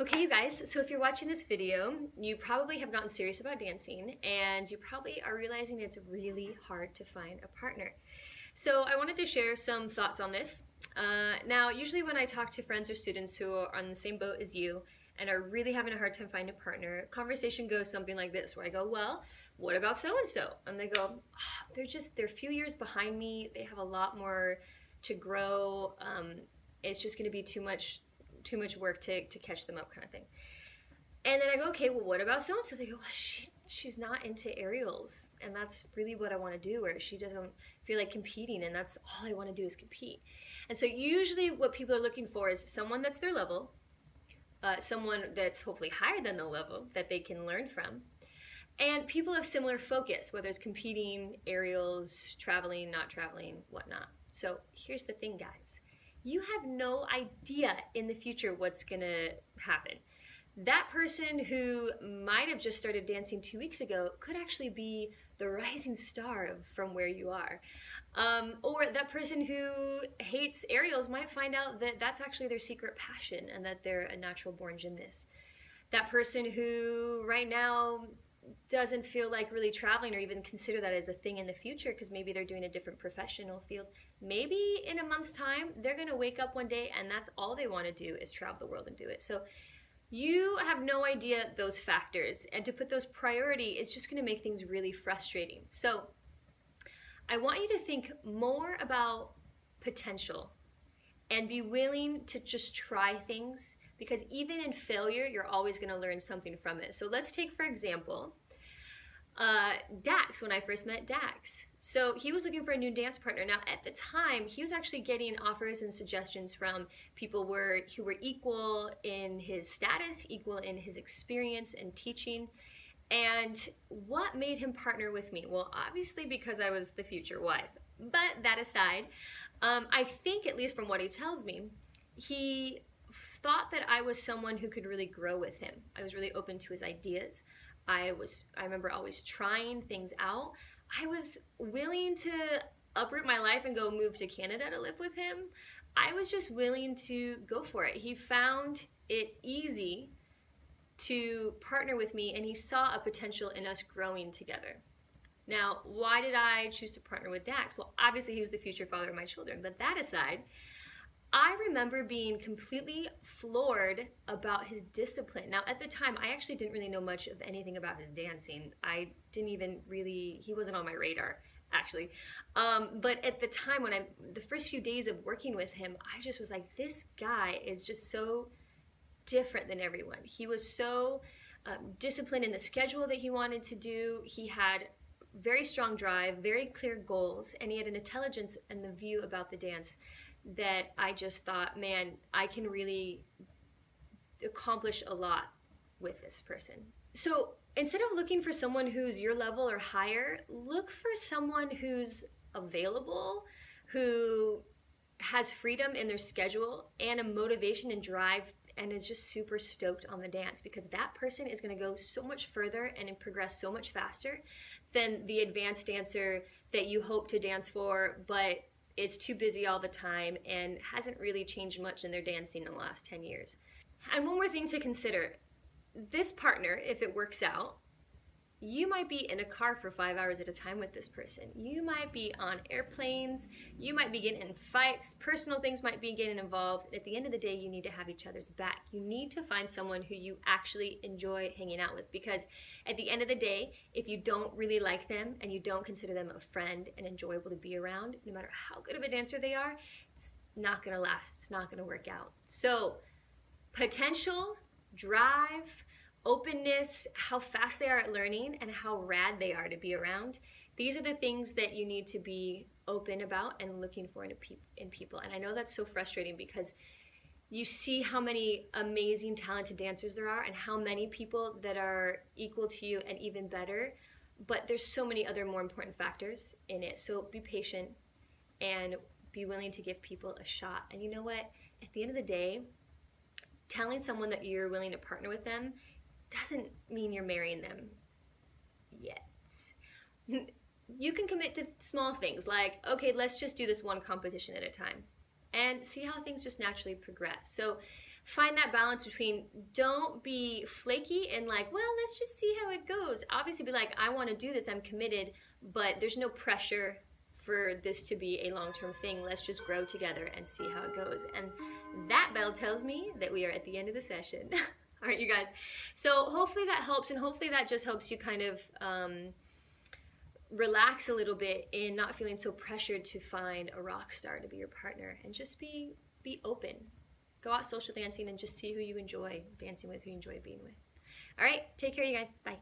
Okay, you guys, so if you're watching this video, you probably have gotten serious about dancing and you probably are realizing it's really hard to find a partner. So I wanted to share some thoughts on this. Now, usually when I talk to friends or students who are on the same boat as you and are really having a hard time finding a partner, conversation goes something like this, where I go, well, what about so-and-so? And they go, they're a few years behind me. They have a lot more to grow. It's just going to be too much work to catch them up, kind of thing. And then I go, okay, well, what about so-and-so? They go, well, she's not into aerials. And that's really what I want to do, where she doesn't feel like competing, and that's all I want to do is compete. And so usually what people are looking for is someone that's their level, someone that's hopefully higher than the level that they can learn from. And people have similar focus, whether it's competing, aerials, traveling, not traveling, whatnot. So here's the thing, guys. You have no idea in the future what's gonna happen. That person who might have just started dancing 2 weeks ago could actually be the rising star from where you are. Or that person who hates aerials might find out that that's actually their secret passion and that they're a natural born gymnast. That person who right now doesn't feel like really traveling or even consider that as a thing in the future because maybe they're doing a different professional field. Maybe in a month's time, they're gonna wake up one day and that's all they wanna do is travel the world and do it. So you have no idea those factors, and to put those priority is just gonna make things really frustrating. So I want you to think more about potential and be willing to just try things, because even in failure, you're always gonna learn something from it. So let's take, for example, Dax, when I first met Dax. So he was looking for a new dance partner. Now at the time, he was actually getting offers and suggestions from people who were equal in his status, equal in his experience and teaching. And what made him partner with me? Well, obviously because I was the future wife. But that aside, I think, at least from what he tells me, he thought that I was someone who could really grow with him. I was really open to his ideas. I remember always trying things out. I was willing to uproot my life and go move to Canada to live with him. I was just willing to go for it. He found it easy to partner with me, and he saw a potential in us growing together. Now, why did I choose to partner with Dax? Well, obviously he was the future father of my children, but that aside, I remember being completely floored about his discipline. Now, at the time, I actually didn't really know much of anything about his dancing. He wasn't on my radar, actually. But at the time, the first few days of working with him, I just was like, this guy is just so different than everyone. He was so disciplined in the schedule that he wanted to do. He had very strong drive, very clear goals, and he had an intelligence and the view about the dance that I just thought, man, I can really accomplish a lot with this person. So instead of looking for someone who's your level or higher, look for someone who's available, who has freedom in their schedule and a motivation and drive, and is just super stoked on the dance, because that person is going to go so much further and progress so much faster than the advanced dancer that you hope to dance for, but is too busy all the time and hasn't really changed much in their dancing in the last 10 years. And one more thing to consider, this partner, if it works out, you might be in a car for 5 hours at a time with this person. You might be on airplanes, you might be getting in fights, personal things might be getting involved. At the end of the day, you need to have each other's back. You need to find someone who you actually enjoy hanging out with, because at the end of the day, if you don't really like them and you don't consider them a friend and enjoyable to be around, no matter how good of a dancer they are, it's not gonna last, it's not gonna work out. So, potential, drive, openness, how fast they are at learning, and how rad they are to be around. These are the things that you need to be open about and looking for in people. And I know that's so frustrating, because you see how many amazing, talented dancers there are and how many people that are equal to you and even better, but there's so many other more important factors in it. So be patient and be willing to give people a shot. And you know what? At the end of the day, telling someone that you're willing to partner with them doesn't mean you're marrying them yet. You can commit to small things like, okay, let's just do this one competition at a time and see how things just naturally progress. So find that balance between, don't be flaky and like, well, let's just see how it goes. Obviously be like, I want to do this, I'm committed, but there's no pressure for this to be a long-term thing. Let's just grow together and see how it goes. And that bell tells me that we are at the end of the session. All right, you guys. So hopefully that helps, and hopefully that just helps you kind of relax a little bit in not feeling so pressured to find a rock star to be your partner, and just be open. Go out social dancing and just see who you enjoy dancing with, who you enjoy being with. All right, take care, you guys. Bye.